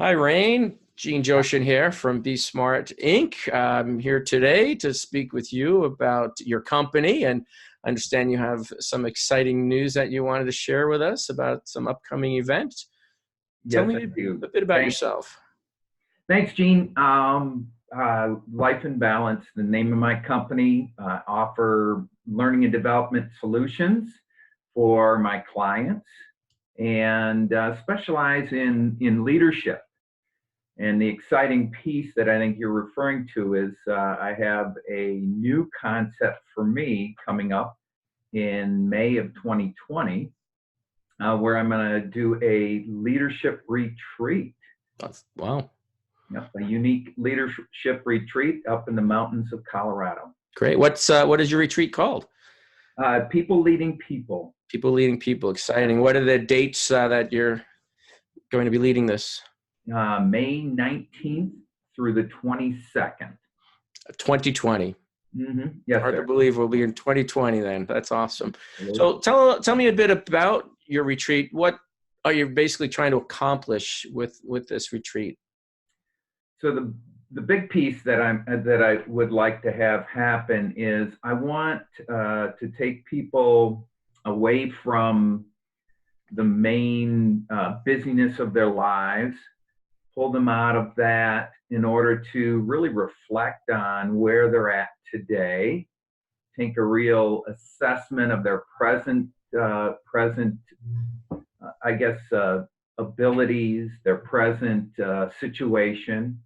Hi, Rain. Gene Joshin here from BSmart Inc. I'm here today to speak with you about your company, and I understand you have some exciting news that you wanted to share with us about some upcoming events. Tell Yes, I me do. a bit about Thanks. yourself. Thanks, Gene. Life and Balance, the name of my company, offer learning and development solutions for my clients and specialize in leadership. And the exciting piece that I think you're referring to is I have a new concept for me coming up in May of 2020, where I'm going to do a leadership retreat. Wow, Yep, a unique leadership retreat up in the mountains of Colorado. great. What is your retreat called? People leading people. People leading people. Exciting. What are the dates that you're going to be leading this? May 19th through the 22nd. 2020. Yes, Hard to sir. believe we'll be in 2020 then. That's awesome. Absolutely. So tell me a bit about your retreat. What are you basically trying to accomplish with this retreat? So the big piece that I would like to have happen is I want to take people away from the main busyness of their lives, pull them out of that in order to really reflect on where they're at today, take a real assessment of their present, I guess, abilities, their present situation,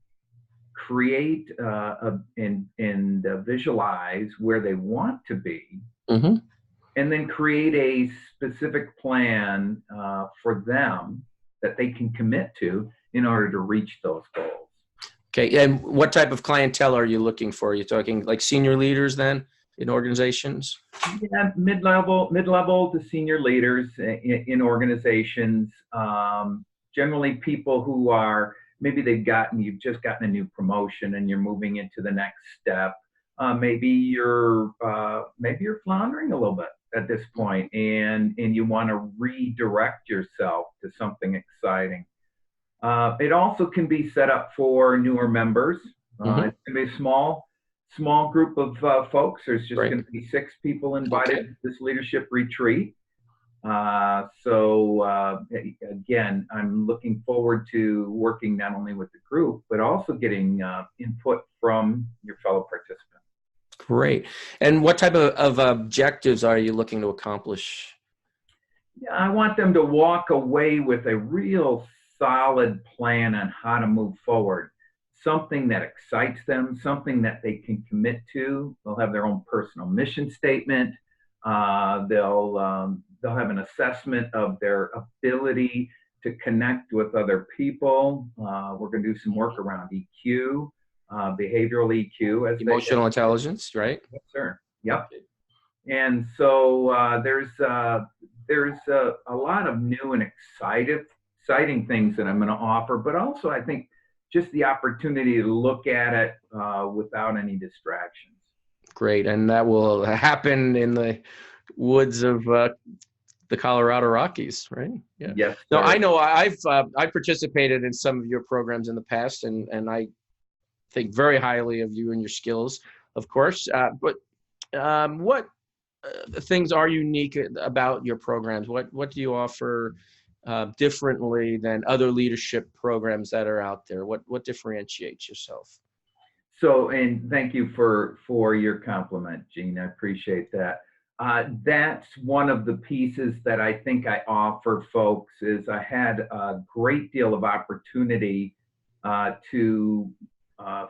create and visualize where they want to be, Hmm. and then create a specific plan for them that they can commit to in order to reach those goals. Okay. And what type of clientele are you looking for? Are you talking like senior leaders then in organizations? Yeah, mid-level to senior leaders in organizations. Generally, people who are maybe you've just gotten a new promotion and you're moving into the next step. Maybe you're floundering a little bit at this point, and you want to redirect yourself to something exciting. It also can be set up for newer members. Hmm. It's going to be a small group of folks. There's just Right. going to be 6 people invited Okay. to this leadership retreat. So again, I'm looking forward to working not only with the group, but also getting input from your fellow participants. Great. And what type of objectives are you looking to accomplish? Yeah, I want them to walk away with a real solid plan on how to move forward. Something that excites them, something that they can commit to. They'll have their own personal mission statement. They'll have an assessment of their ability to connect with other people. We're going to do some work around EQ, behavioral EQ, as they. Emotional intelligence, right? Yes, sir. Yep. Okay. And so there's a lot of new and exciting things that I'm going to offer, but also I think just the opportunity to look at it without any distractions. Great. And that will happen in the woods of the Colorado Rockies, right? Yeah. Yes, No, I sir. know I participated in some of your programs in the past, and I think very highly of you and your skills, of course. But what things are unique about your programs? What do you offer differently than other leadership programs that are out there? What differentiates yourself? So, and thank you for your compliment, Gene. I appreciate that. That's one of the pieces that I think I offer folks is I had a great deal of opportunity to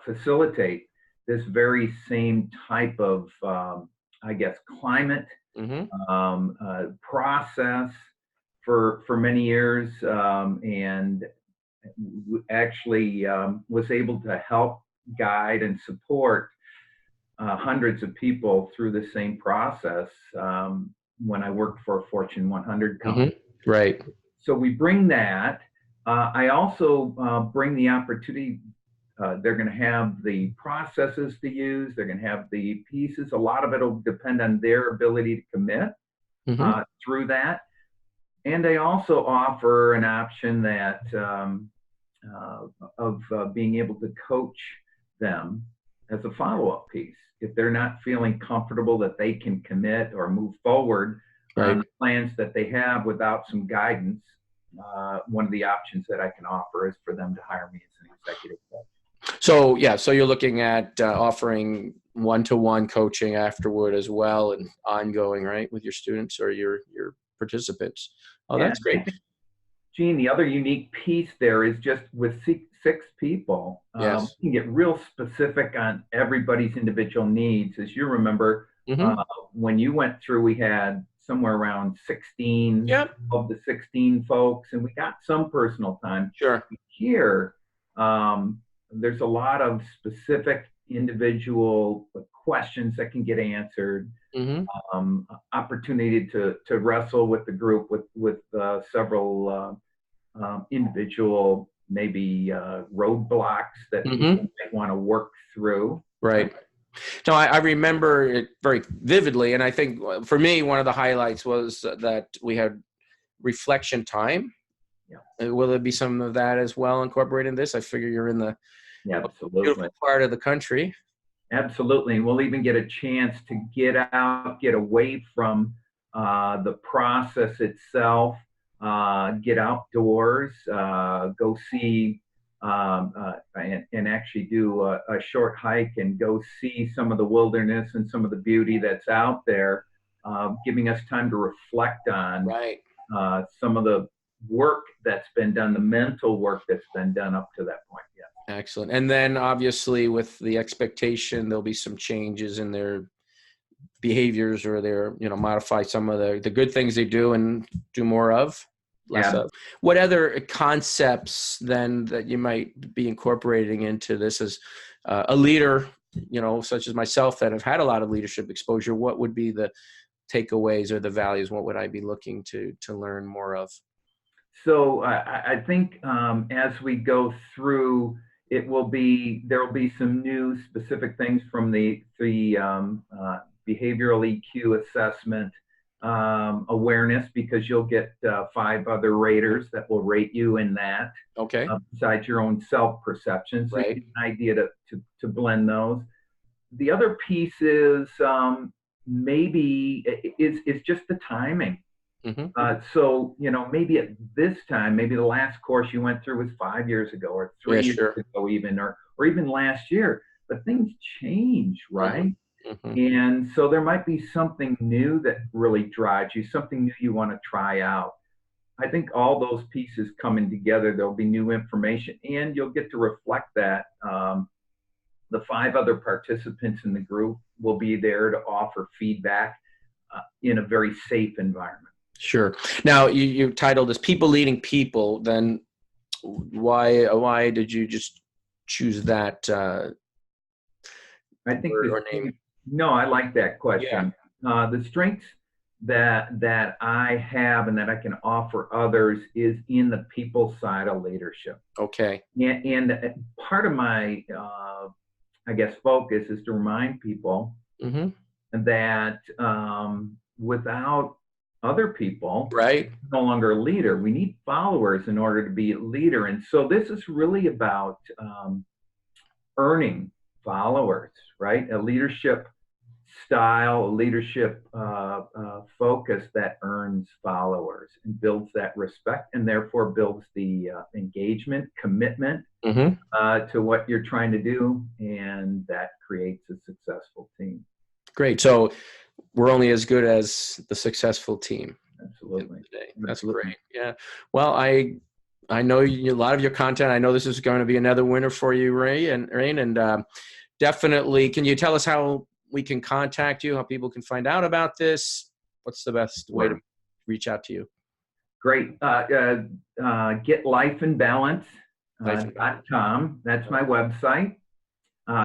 facilitate this very same type of, I guess, climate Hmm. process for many years, and actually was able to help guide and support hundreds of people through the same process when I worked for a Fortune 100 Hmm. company. Right. So we bring that. I also bring the opportunity. They're going to have the processes to use. They're going to have the pieces. A lot of it will depend on their ability to commit Hmm. through that. And they also offer an option that being able to coach them as a follow-up piece. If they're not feeling comfortable that they can commit or move forward on the plans that they have without some guidance, one of the options that I can offer is for them to hire me as an executive coach. So yeah, so you're looking at offering one-to-one coaching afterward as well, and ongoing, right, with your students or your participants. Oh, Yeah, that's great. Gene, the other unique piece there is just with six people, Yes. you can get real specific on everybody's individual needs. As you remember, Mm-hmm. when you went through, we had somewhere around 16 Yep. of the 16 folks, and we got some personal time. Sure. Here, there's a lot of specific individual questions that can get answered. Mm-hmm. Opportunity to wrestle with the group with several individual maybe roadblocks that Mm-hmm. people might want to work through. Right. No, I remember it very vividly, and I think for me one of the highlights was that we had reflection time. Yeah. Will there be some of that as well incorporated in this? I figure you're in the Absolutely. beautiful part of the country. Absolutely. And we'll even get a chance to get out, get away from the process itself, get outdoors, go see, and actually do a short hike and go see some of the wilderness and some of the beauty that's out there, giving us time to reflect on some of the work that's been done, the mental work that's been done up to that point. Yeah. Excellent. And then obviously with the expectation, there'll be some changes in their behaviors or their, modify some of the good things they do and do more of, less of. What other concepts then that you might be incorporating into this as a leader, such as myself that have had a lot of leadership exposure? What would be the takeaways or the values? What would I be looking to learn more of? So I think as we go through, there will be some new specific things from the behavioral EQ assessment awareness, because you'll get 5 other raters that will rate you in that. Okay. Besides your own self-perception. So you get an idea to blend those. The other piece is maybe is just the timing. Mm-hmm. So, maybe at this time, maybe the last course you went through was 5 years ago or 3 years ago even, or even last year, but things change, right? Mm-hmm. And so there might be something new that really drives you, something new you want to try out. I think all those pieces coming together, there'll be new information, and you'll get to reflect that. The 5 other participants in the group will be there to offer feedback in a very safe environment. Sure. Now you titled this "People Leading People." Then why did you just choose that? I think name. No, I like that question. Yeah. The strengths that I have and that I can offer others is in the people side of leadership. Okay. And part of my focus is to remind people that without other people, right, no longer a leader. We need followers in order to be a leader. And so this is really about earning followers, right? A leadership style, a leadership focus that earns followers and builds that respect, and therefore builds the engagement, commitment to what you're trying to do, and that creates a successful team. Great. So we're only as good as the successful team. Absolutely. That's great. Yeah. Well, I know a lot of your content. I know this is going to be another winner for you, Rain, and definitely. Can you tell us how we can contact you? How people can find out about this? What's the best way to reach out to you? Great. Get Life in Balance. .com. That's my website.